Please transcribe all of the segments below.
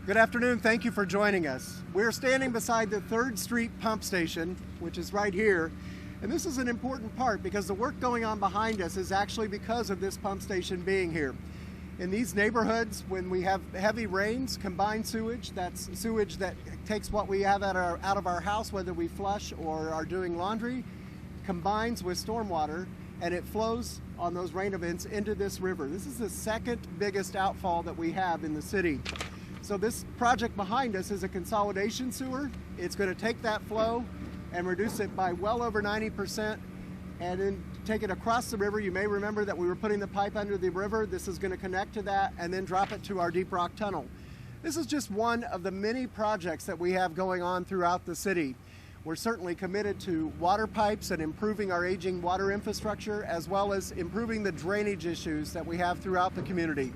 Good afternoon. Thank you for joining us. We're standing beside the 3rd Street Pump Station, which is right here. And this is an important part because the work going on behind us is actually because of this pump station being here. In these neighborhoods, when we have heavy rains, combined sewage, that's sewage that takes what we have out of our house, whether we flush or are doing laundry, combines with stormwater, and it flows on those rain events into this river. This is the 2nd biggest outfall that we have in the city. So this project behind us is a consolidation sewer. It's going to take that flow and reduce it by well over 90% and then take it across the river. You may remember that we were putting the pipe under the river. This is going to connect to that and then drop it to our Deep Rock Tunnel. This is just one of the many projects that we have going on throughout the city. We're certainly committed to water pipes and improving our aging water infrastructure, as well as improving the drainage issues that we have throughout the community.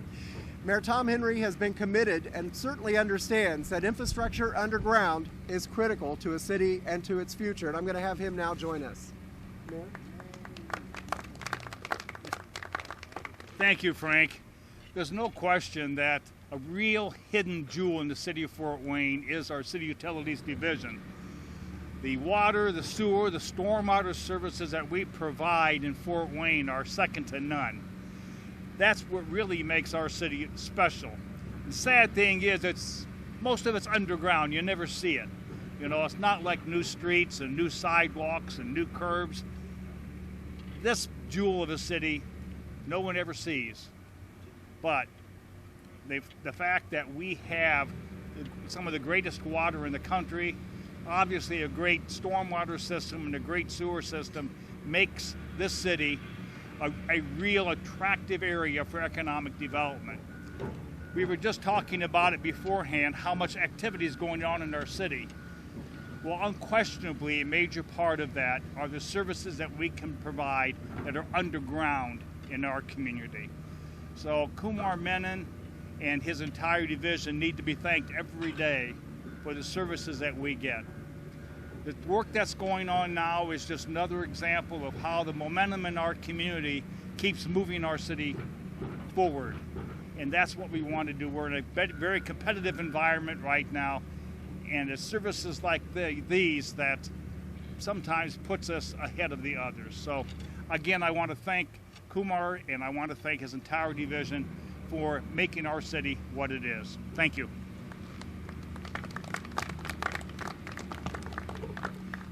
Mayor Tom Henry has been committed and certainly understands that infrastructure underground is critical to a city and to its future. And I'm going to have him now join us. Mayor? Thank you, Frank. There's no question that a real hidden jewel in the city of Fort Wayne is our City Utilities Division. The water, the sewer, the stormwater services that we provide in Fort Wayne are second to none. That's what really makes our city special. The sad thing is most of it's underground. You never see it. You know, it's not like new streets and new sidewalks and new curbs. This jewel of a city, no one ever sees. But the fact that we have some of the greatest water in the country, obviously a great stormwater system and a great sewer system, makes this city a real attractive area for economic development. We were just talking about it beforehand, how much activity is going on in our city. Well, unquestionably, a major part of that are the services that we can provide that are underground in our community. So Kumar Menon and his entire division need to be thanked every day for the services that we get. The work that's going on now is just another example of how the momentum in our community keeps moving our city forward. And that's what we want to do. We're in a very competitive environment right now, and it's services like these that sometimes puts us ahead of the others. So again, I want to thank Kumar and I want to thank his entire division for making our city what it is. Thank you.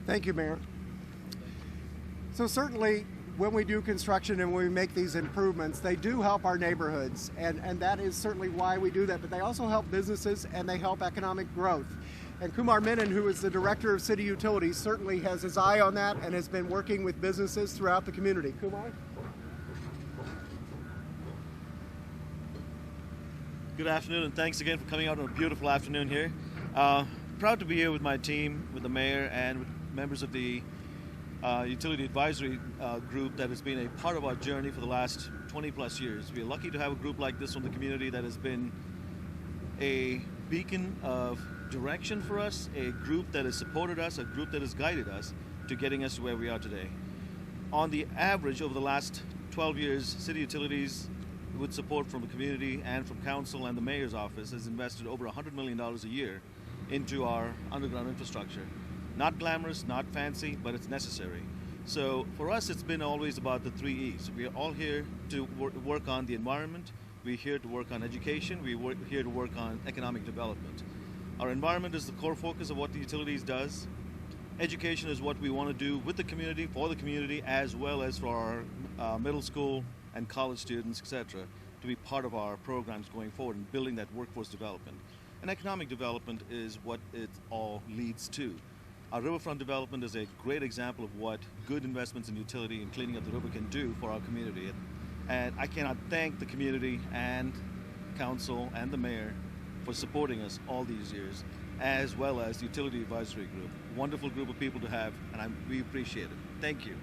Thank you, Mayor. So certainly when we do construction and when we make these improvements, they do help our neighborhoods, and that is certainly why we do that, but they also help businesses and they help economic growth. And Kumar Menon, who is the Director of City Utilities, certainly has his eye on that and has been working with businesses throughout the community. Kumar? Good afternoon, and thanks again for coming out on a beautiful afternoon here. Proud to be here with my team, with the mayor, and with members of the Utility Advisory Group that has been a part of our journey for the last 20 plus years. We're lucky to have a group like this from the community that has been a beacon of direction for us, a group that has supported us, a group that has guided us to getting us to where we are today. On the average, over the last 12 years, City Utilities, with support from the community and from council and the mayor's office, has invested over $100 million a year into our underground infrastructure. Not glamorous, not fancy, but it's necessary. So for us, it's been always about the 3 E's. We are all here to work on the environment. We're here to work on education. We're here to work on economic development. Our environment is the core focus of what the utilities does. Education is what we want to do with the community, for the community, as well as for our middle school and college students, etc., to be part of our programs going forward and building that workforce development. And economic development is what it all leads to. Our riverfront development is a great example of what good investments in utility and cleaning up the river can do for our community. And I cannot thank the community and council and the mayor for supporting us all these years, as well as the Utility Advisory Group. Wonderful group of people to have, and we appreciate it. Thank you.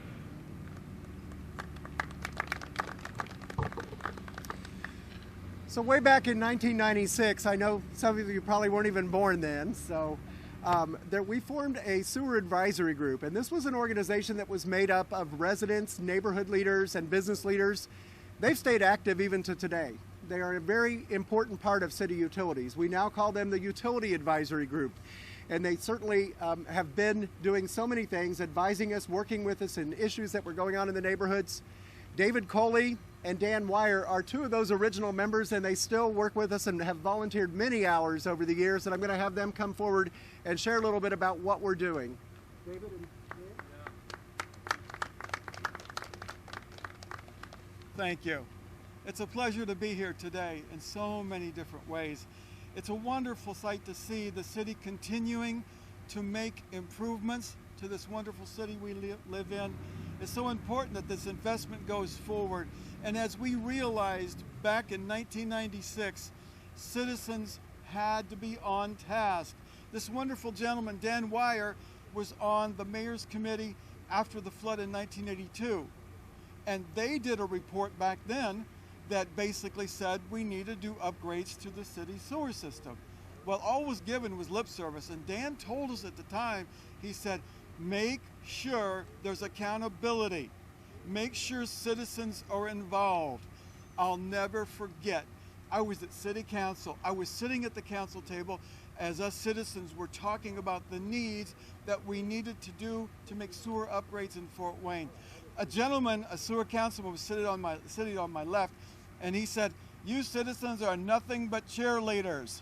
So way back in 1996, I know some of you probably weren't even born then, so we formed a sewer advisory group, and this was an organization that was made up of residents, neighborhood leaders, and business leaders. They've stayed active even to today. they are a very important part of city utilities. We now call them the Utility Advisory Group. And they certainly have been doing so many things, advising us, working with us in issues that were going on in the neighborhoods. David Coley and Dan Wire are two of those original members, and they still work with us and have volunteered many hours over the years. And I'm going to have them come forward and share a little bit about what we're doing. David and Dan? Thank you. It's a pleasure to be here today in so many different ways. It's a wonderful sight to see the city continuing to make improvements to this wonderful city we live in. It's so important that this investment goes forward. And as we realized back in 1996, citizens had to be on task. This wonderful gentleman, Dan Wire, was on the mayor's committee after the flood in 1982. And they did a report back then that basically said we need to do upgrades to the city sewer system. Well, all was given was lip service, and Dan told us at the time, he said, make sure there's accountability. Make sure citizens are involved. I'll never forget, I was at City Council. I was sitting at the council table as us citizens were talking about the needs that we needed to do to make sewer upgrades in Fort Wayne. A gentleman, a sewer councilman, was sitting on my left, and he said, you citizens are nothing but cheerleaders.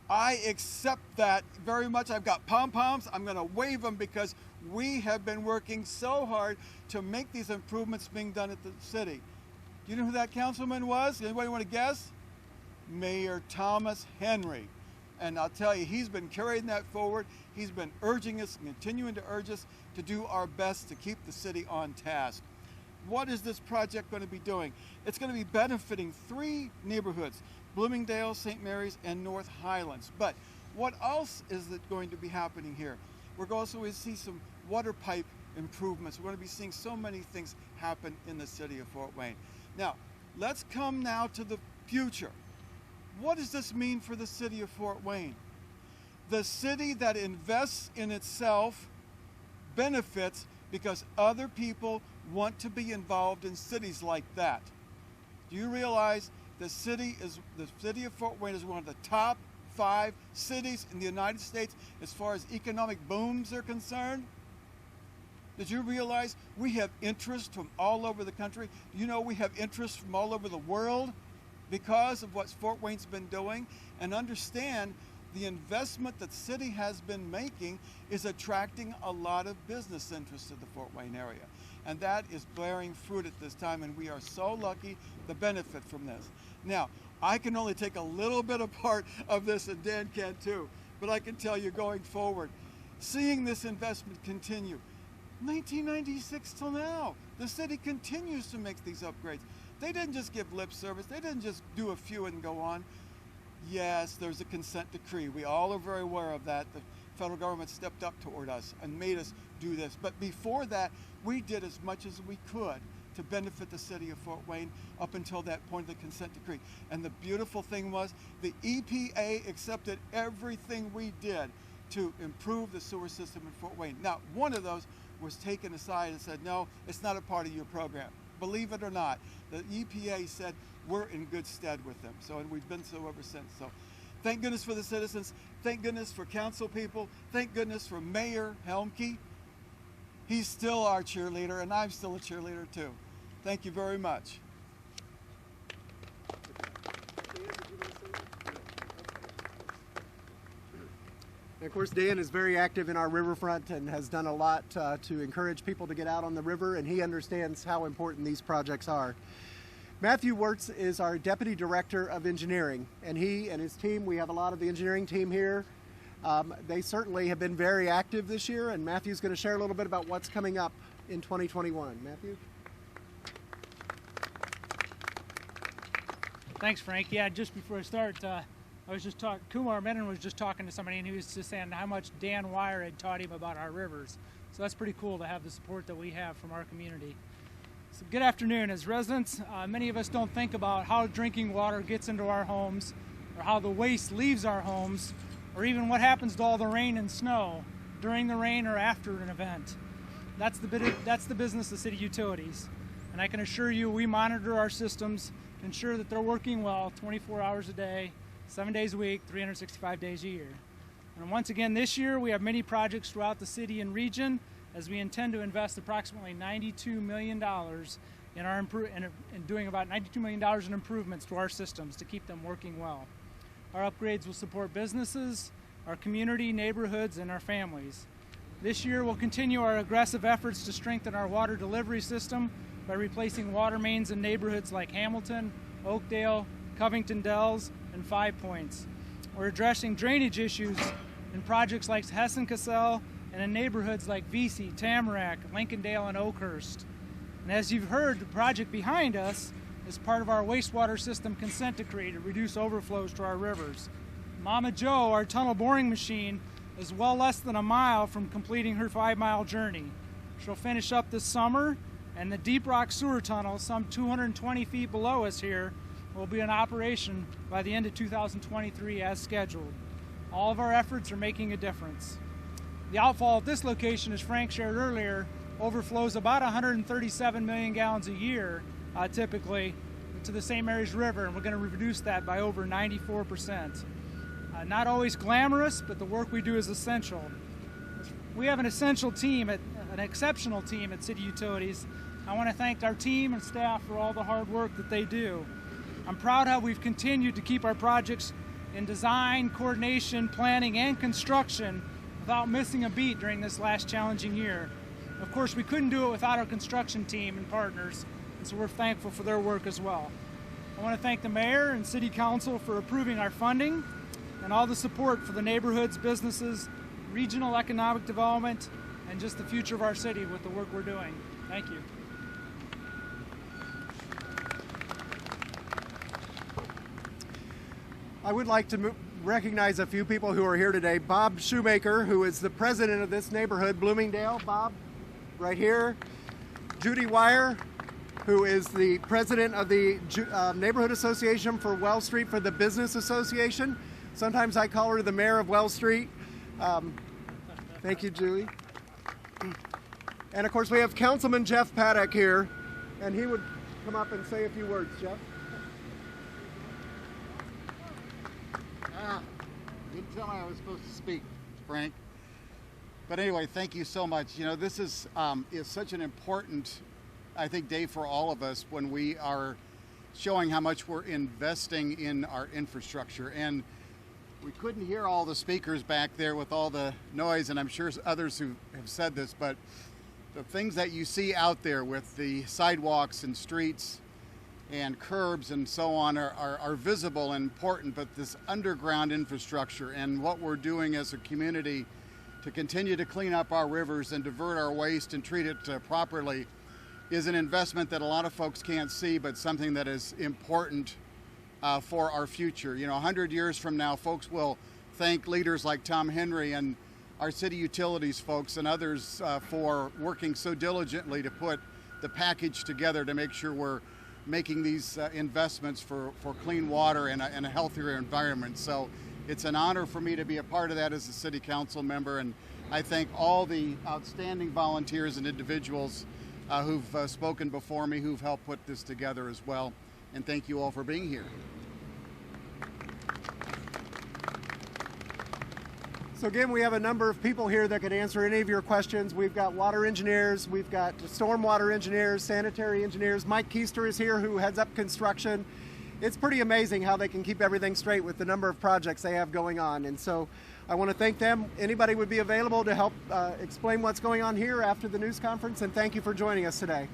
I accept that very much. I've got pom-poms. I'm going to wave them because we have been working so hard to make these improvements being done at the city. Do you know who that councilman was? Anybody want to guess? Mayor Thomas Henry. And I'll tell you, he's been carrying that forward. He's been urging us, continuing to urge us to do our best to keep the city on task. What is this project going to be doing? It's going to be benefiting 3 neighborhoods, Bloomingdale, St. Mary's, and North Highlands. But what else is going to be happening here? We're also going to see some water pipe improvements. We're going to be seeing so many things happen in the city of Fort Wayne. Now, let's come now to the future. What does this mean for the city of Fort Wayne? The city that invests in itself benefits because other people want to be involved in cities like that. Do you realize the city of Fort Wayne is one of the top 5 cities in the United States as far as economic booms are concerned? Did you realize we have interest from all over the country? You know, we have interest from all over the world because of what Fort Wayne's been doing. And understand the investment that the city has been making is attracting a lot of business interest to the Fort Wayne area. And that is bearing fruit at this time, and we are so lucky to benefit from this. Now, I can only take a little bit of part of this, and Dan can too, but I can tell you going forward, seeing this investment continue, 1996 till now, the city continues to make these upgrades. They didn't just give lip service, they didn't just do a few and go on. Yes, there's a consent decree. We all are very aware of that. The federal government stepped up toward us and made us do this. But before that, we did as much as we could to benefit the city of Fort Wayne up until that point of the consent decree. And the beautiful thing was the EPA accepted everything we did to improve the sewer system in Fort Wayne. Now, one of those was taken aside and said, no, it's not a part of your program. Believe it or not, the EPA said we're in good stead with them. So, and we've been so ever since. So thank goodness for the citizens. Thank goodness for council people. Thank goodness for Mayor Helmke. He's still our cheerleader, and I'm still a cheerleader too. Thank you very much. And of course, Dan is very active in our riverfront and has done a lot to encourage people to get out on the river, and he understands how important these projects are. Matthew Wirtz is our Deputy Director of Engineering, and he and his team, we have a lot of the engineering team here. They certainly have been very active this year, and Matthew's going to share a little bit about what's coming up in 2021. Matthew? Thanks, Frank. Yeah, just before I start, I was just talking, Kumar Menon was just talking to somebody, and he was just saying how much Dan Wire had taught him about our rivers. So that's pretty cool to have the support that we have from our community. So good afternoon. As residents, many of us don't think about how drinking water gets into our homes, or how the waste leaves our homes, or even what happens to all the rain and snow during the rain or after an event. That's the business of city utilities. And I can assure you we monitor our systems ensure that they're working well 24 hours a day, 7 days a week, 365 days a year. And once again this year we have many projects throughout the city and region, as we intend to invest approximately $92 million in doing about $92 million in improvements to our systems to keep them working well. Our upgrades will support businesses, our community, neighborhoods, and our families. This year we'll continue our aggressive efforts to strengthen our water delivery system by replacing water mains in neighborhoods like Hamilton, Oakdale, Covington Dells, and Five Points. We're addressing drainage issues in projects like Hessen-Cassell and in neighborhoods like Vesey, Tamarack, Lincolndale, and Oakhurst. And as you've heard, the project behind us is part of our wastewater system consent decree to reduce overflows to our rivers. Mama Joe, our tunnel boring machine, is well less than a mile from completing her 5-mile journey. She'll finish up this summer, and the Deep Rock Sewer Tunnel, some 220 feet below us here, will be in operation by the end of 2023 as scheduled. All of our efforts are making a difference. The outfall at this location, as Frank shared earlier, overflows about 137 million gallons a year, typically, to the St. Mary's River, and we're going to reduce that by over 94%. Not always glamorous, but the work we do is essential. We have an exceptional team at City Utilities. I want to thank our team and staff for all the hard work that they do. I'm proud how we've continued to keep our projects in design, coordination, planning, and construction without missing a beat during this last challenging year. Of course, we couldn't do it without our construction team and partners, and so we're thankful for their work as well. I want to thank the Mayor and City Council for approving our funding and all the support for the neighborhoods, businesses, regional economic development, and just the future of our city with the work we're doing. Thank you. I would like to recognize a few people who are here today. Bob Shoemaker, who is the president of this neighborhood, Bloomingdale. Bob, right here. Judy Wire, who is the president of the Neighborhood Association for Wells Street for the Business Association. Sometimes I call her the mayor of Wells Street. Thank you, Julie. And of course we have Councilman Jeff Paddock here, and he would come up and say a few words. Jeff? You didn't tell me I was supposed to speak, Frank. But anyway, thank you so much. You know, this is such an important, I think, day for all of us when we are showing how much we're investing in our infrastructure. And we couldn't hear all the speakers back there with all the noise, and I'm sure others who have said this, but the things that you see out there with the sidewalks and streets and curbs and so on are visible and important, but this underground infrastructure and what we're doing as a community to continue to clean up our rivers and divert our waste and treat it properly is an investment that a lot of folks can't see, but something that is important for our future. You know, 100 years from now, folks will thank leaders like Tom Henry and our city utilities folks and others for working so diligently to put the package together to make sure we're making these investments for clean water and a healthier environment. So it's an honor for me to be a part of that as a city council member, and I thank all the outstanding volunteers and individuals who've spoken before me, who've helped put this together as well. And thank you all for being here. So again, we have a number of people here that could answer any of your questions. We've got water engineers, we've got stormwater engineers, sanitary engineers. Mike Keister is here, who heads up construction. It's pretty amazing how they can keep everything straight with the number of projects they have going on. And so I want to thank them. Anybody would be available to help explain what's going on here after the news conference, and thank you for joining us today.